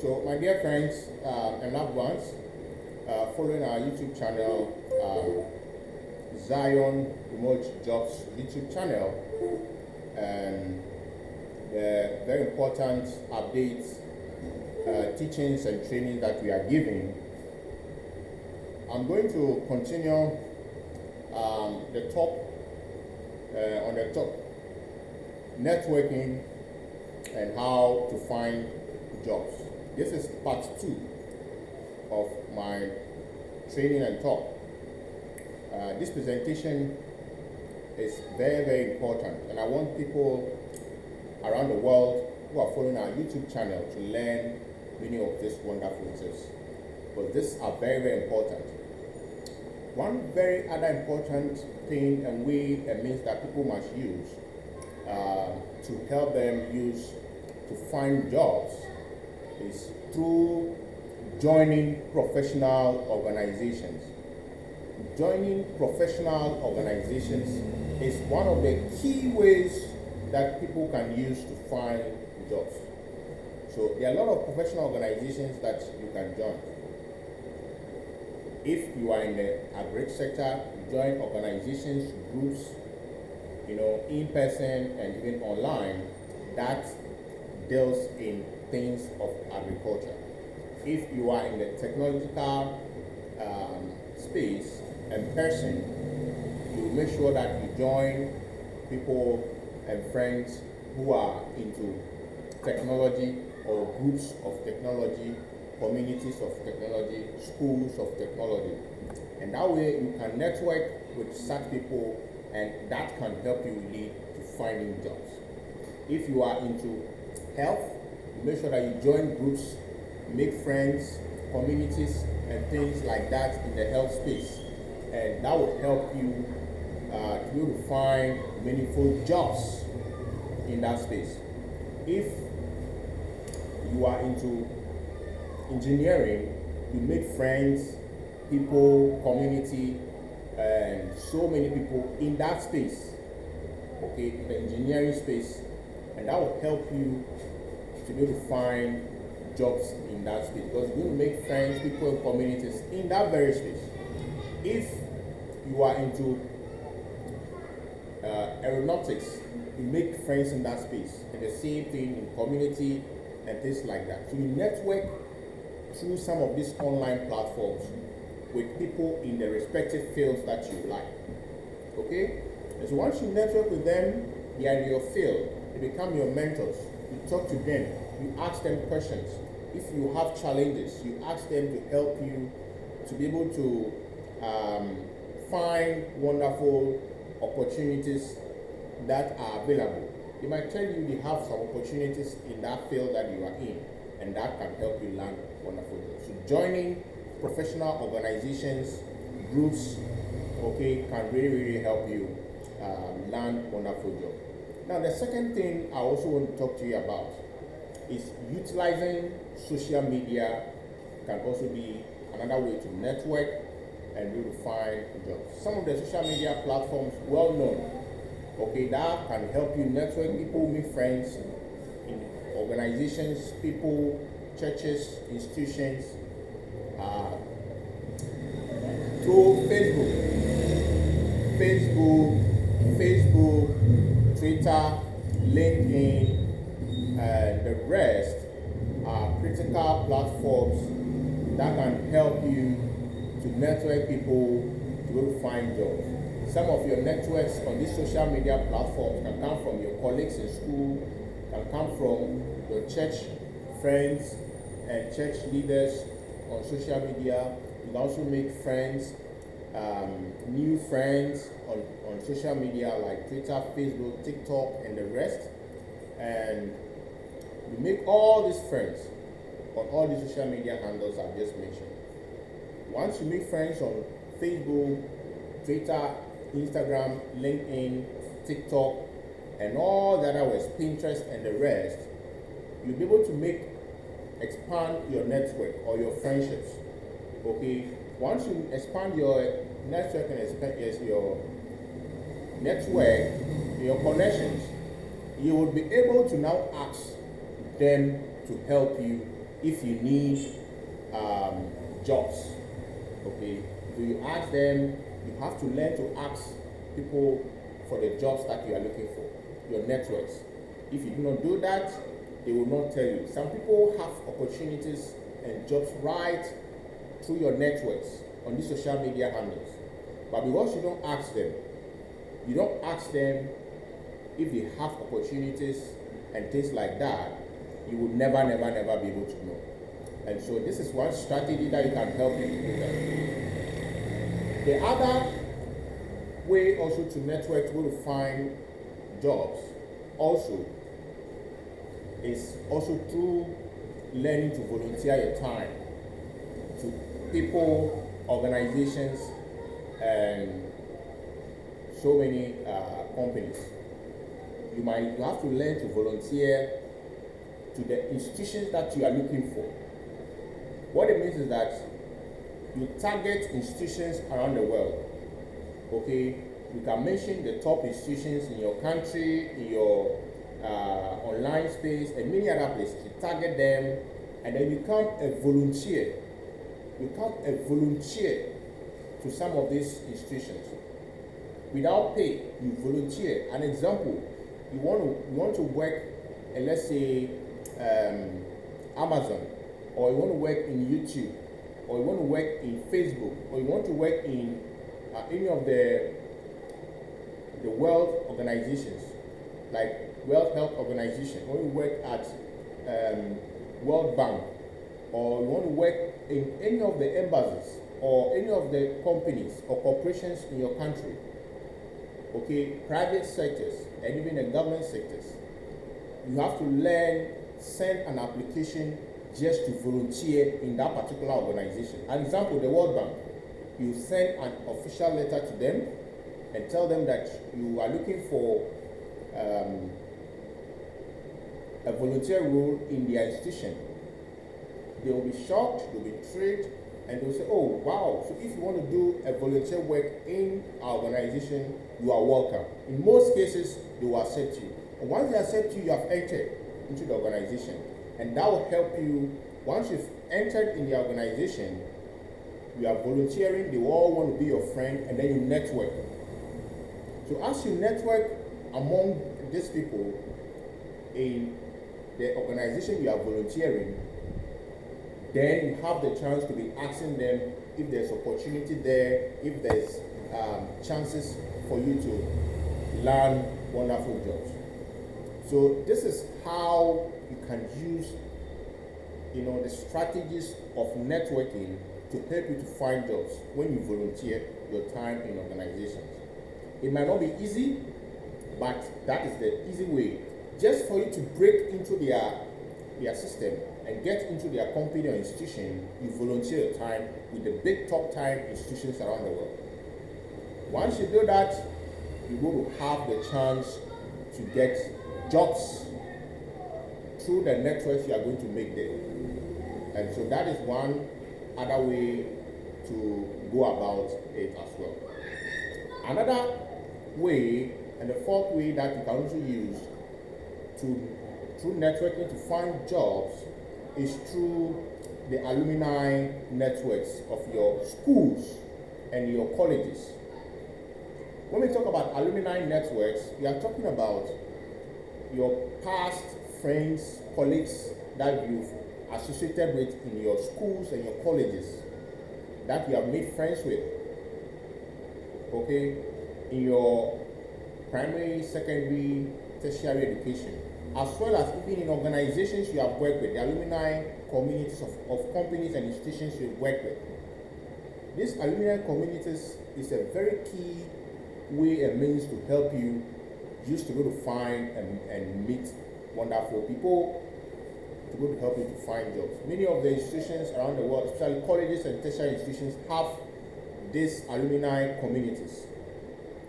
So, my dear friends and loved ones, following our YouTube channel, Zion Remote Jobs YouTube channel, and the very important updates, teachings, and training that we are giving, I'm going to continue on the top networking and how to find jobs. This is part 2 of my training and talk. This presentation is very, very important, and I want people around the world who are following our YouTube channel to learn many of these wonderful tips, because these are very, very important. One very other important thing and way and means that people must use to help them use to find jobs is through joining professional organizations. Joining professional organizations is one of the key ways that people can use to find jobs. So there are a lot of professional organizations that you can join. If you are in the agri sector, join organizations, groups, in person and even online that deals in things of agriculture. If you are in the technological space and person, you make sure that you join people and friends who are into technology or groups of technology, communities of technology, schools of technology. And that way you can network with such people, and that can help you lead to finding jobs. If you are into health, make sure that you join groups, make friends, communities, and things like that in the health space. And that will help you to be able to find meaningful jobs in that space. If you are into engineering, you make friends, people, community, and so many people in that space, in the engineering space, and that will help you to be able to find jobs in that space, because you're going to make friends, people, and communities in that very space. If you are into aeronautics, you make friends in that space, and the same thing in community and things like that. So you network through some of these online platforms with people in the respective fields that you like. Okay? And so once you network with them, they are in your field, they become your mentors. You talk to them, you ask them questions. If you have challenges, you ask them to help you to be able to find wonderful opportunities that are available. They might tell you they have some opportunities in that field that you are in, and that can help you land wonderful jobs. So joining professional organizations, groups, can really, really help you land wonderful jobs. Now, the second thing I also want to talk to you about is utilizing social media can also be another way to network and be able to find jobs. Some of the social media platforms, well known, that can help you network people, make friends in organizations, people, churches, institutions, through Facebook, Twitter, LinkedIn, and the rest are critical platforms that can help you to network people to be able to find jobs. Some of your networks on these social media platforms can come from your colleagues in school, can come from your church friends and church leaders on social media. You can also make friends, new friends on social media like Twitter, Facebook, TikTok, and the rest. And you make all these friends on all the social media handles I've just mentioned. Once you make friends on Facebook, Twitter, Instagram, LinkedIn, TikTok, and all the other ways, Pinterest and the rest, you'll be able to expand your network or your friendships. Once you expand your network and expand your network, your connections, you will be able to now ask them to help you if you need jobs. Okay, so you ask them, you have to learn to ask people for the jobs that you are looking for, your networks. If you do not do that, they will not tell you. Some people have opportunities and jobs right through your networks on these social media handles. But because you don't ask them if they have opportunities and things like that, you will never be able to know. And so this is one strategy that you can help you to do that. The other way also to network to find jobs also is also through learning to volunteer your time to people, organizations, and so many companies. You have to learn to volunteer to the institutions that you are looking for. What it means is that you target institutions around the world. Okay, you can mention the top institutions in your country, in your online space, and many other places. You target them, and then you become a volunteer. To some of these institutions without pay. You volunteer. An example: you want to work, and let's say Amazon, or you want to work in YouTube, or you want to work in Facebook, or you want to work in any of the world organizations, like World Health Organization, or you work at World Bank, or you want to work in any of the embassies or any of the companies or corporations in your country, okay, private sectors and even the government sectors, you have to send an application just to volunteer in that particular organization. An example, the World Bank, you send an official letter to them and tell them that you are looking for a volunteer role in their institution. They will be shocked, they'll be intrigued, and they'll say, oh, wow, so if you want to do a volunteer work in our organization, you are welcome. In most cases, they will accept you. And once they accept you, you have entered into the organization. And that will help you. Once you've entered in the organization, you are volunteering, they will all want to be your friend, and then you network. So as you network among these people in the organization you are volunteering, then you have the chance to be asking them if there's opportunity there, if there's chances for you to learn wonderful jobs. So this is how you can use, the strategies of networking to help you to find jobs when you volunteer your time in organizations. It might not be easy, but that is the easy way. Just for you to break into their system and get into their company or institution, you volunteer your time with the big top time institutions around the world. Once you do that, you're going to have the chance to get jobs through the networks you are going to make there. And so that is one other way to go about it as well. Another way, and the fourth way that you can also use through networking to find jobs is through the alumni networks of your schools and your colleges. When we talk about alumni networks, we are talking about your past friends, colleagues that you've associated with in your schools and your colleges that you have made friends with, okay, in your primary, secondary, tertiary education, as well as even in organizations you have worked with, the alumni communities of companies and institutions you've worked with. These alumni communities is a very key way and means to help you just to go to find and meet wonderful people, to go to help you to find jobs. Many of the institutions around the world, especially colleges and tertiary institutions, have these alumni communities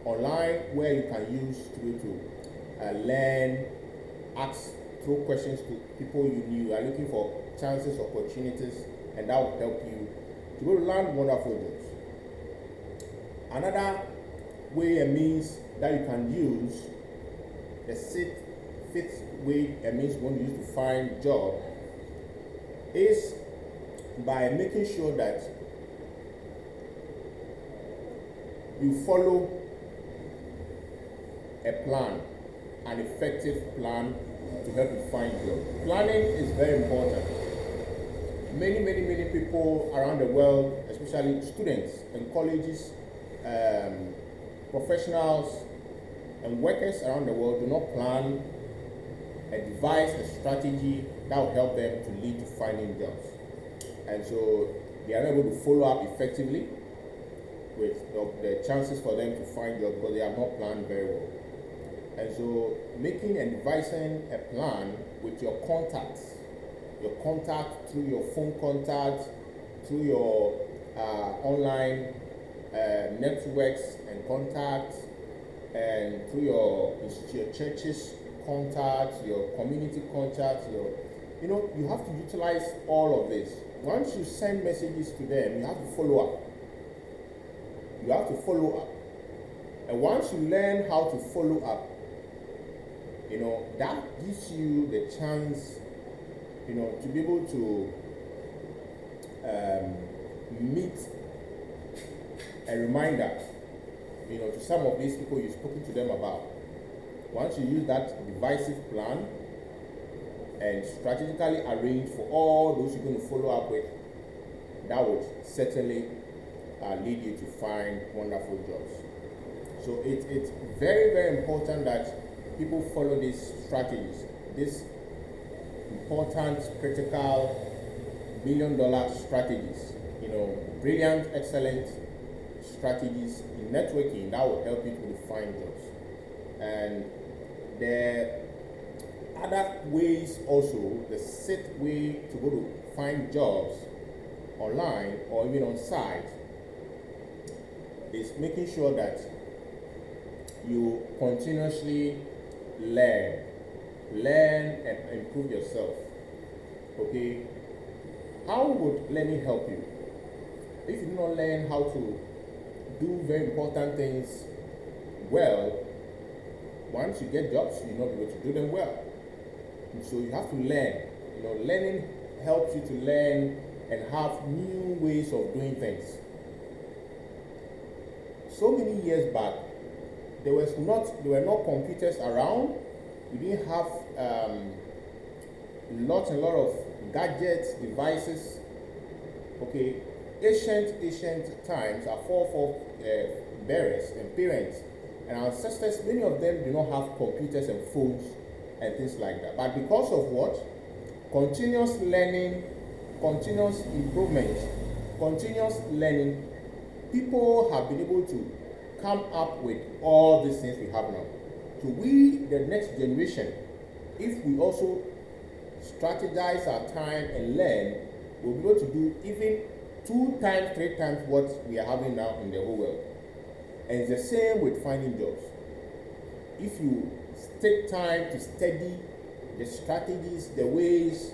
online where you can use to go to learn, ask, throw questions to people you knew. You are looking for chances, opportunities, and that will help you to go to learn wonderful jobs. Another way and means that you can use, the fifth way and means you want to use to find job, is by making sure that you follow a plan, an effective plan to help you find job. Planning is very important. Many people around the world, especially students in colleges, professionals, and workers around the world do not plan and devise a strategy that will help them to lead to finding jobs. And so they are not able to follow up effectively with the chances for them to find jobs because they have not planned very well. And so making and devising a plan with your contact through your phone contact, through your online networks and contacts, and through your church's contacts, your community contacts, you have to utilize all of this. Once you send messages to them, you have to follow up. You have to follow up. And once you learn how to follow up, that gives you the chance, to be able to meet a reminder, to some of these people you've spoken to them about. Once you use that divisive plan and strategically arrange for all those you're going to follow up with, that would certainly lead you to find wonderful jobs. So it's very important that people follow these strategies, these important, critical, billion-dollar strategies, brilliant, excellent strategies in networking that will help you to find jobs. And the other ways also, the set way to go to find jobs online or even on site is making sure that you continuously learn and improve yourself. Okay, how would learning help you? If you do not learn how to do very important things well, once you get jobs, you're not able to do them well. And so you have to learn. Learning helps you to learn and have new ways of doing things. So many years back, there were no computers around. We didn't have lots and lot of gadgets, devices. Okay, ancient times, our forebears and parents and ancestors, many of them do not have computers and phones and things like that. But because of what? Continuous learning, continuous improvement, continuous learning, people have been able to come up with all these things we have now. So we, the next generation, if we also strategize our time and learn, we'll be able to do even 2 times, 3 times what we are having now in the whole world. And it's the same with finding jobs. If you take time to study the strategies, the ways,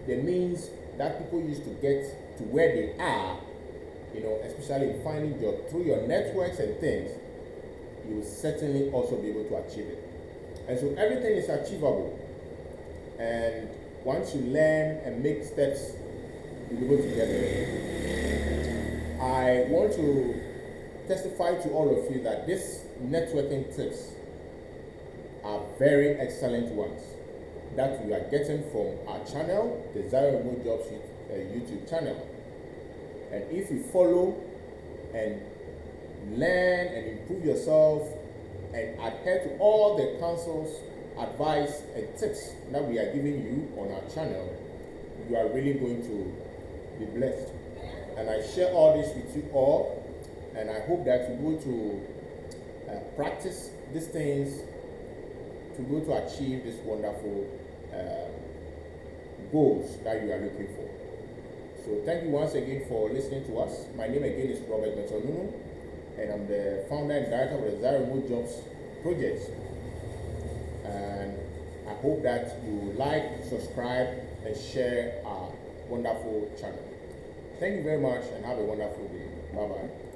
the means that people use to get to where they are, especially in finding jobs through your networks and things, you will certainly also be able to achieve it. And so everything is achievable. And once you learn and make steps, you'll be able to get there. I want to testify to all of you that these networking tips are very excellent ones that we are getting from our channel, the Zaire Remote Jobs YouTube channel. And if you follow and learn and improve yourself and adhere to all the counsels, advice, and tips that we are giving you on our channel, you are really going to be blessed. And I share all this with you all, and I hope that you go to practice these things to go to achieve this wonderful goals that you are looking for. So thank you once again for listening to us. My name again is Robert Metonunu, and I'm the founder and director of the Zaire Remote Jobs Project. And I hope that you like, subscribe, and share our wonderful channel. Thank you very much and have a wonderful day. Bye-bye.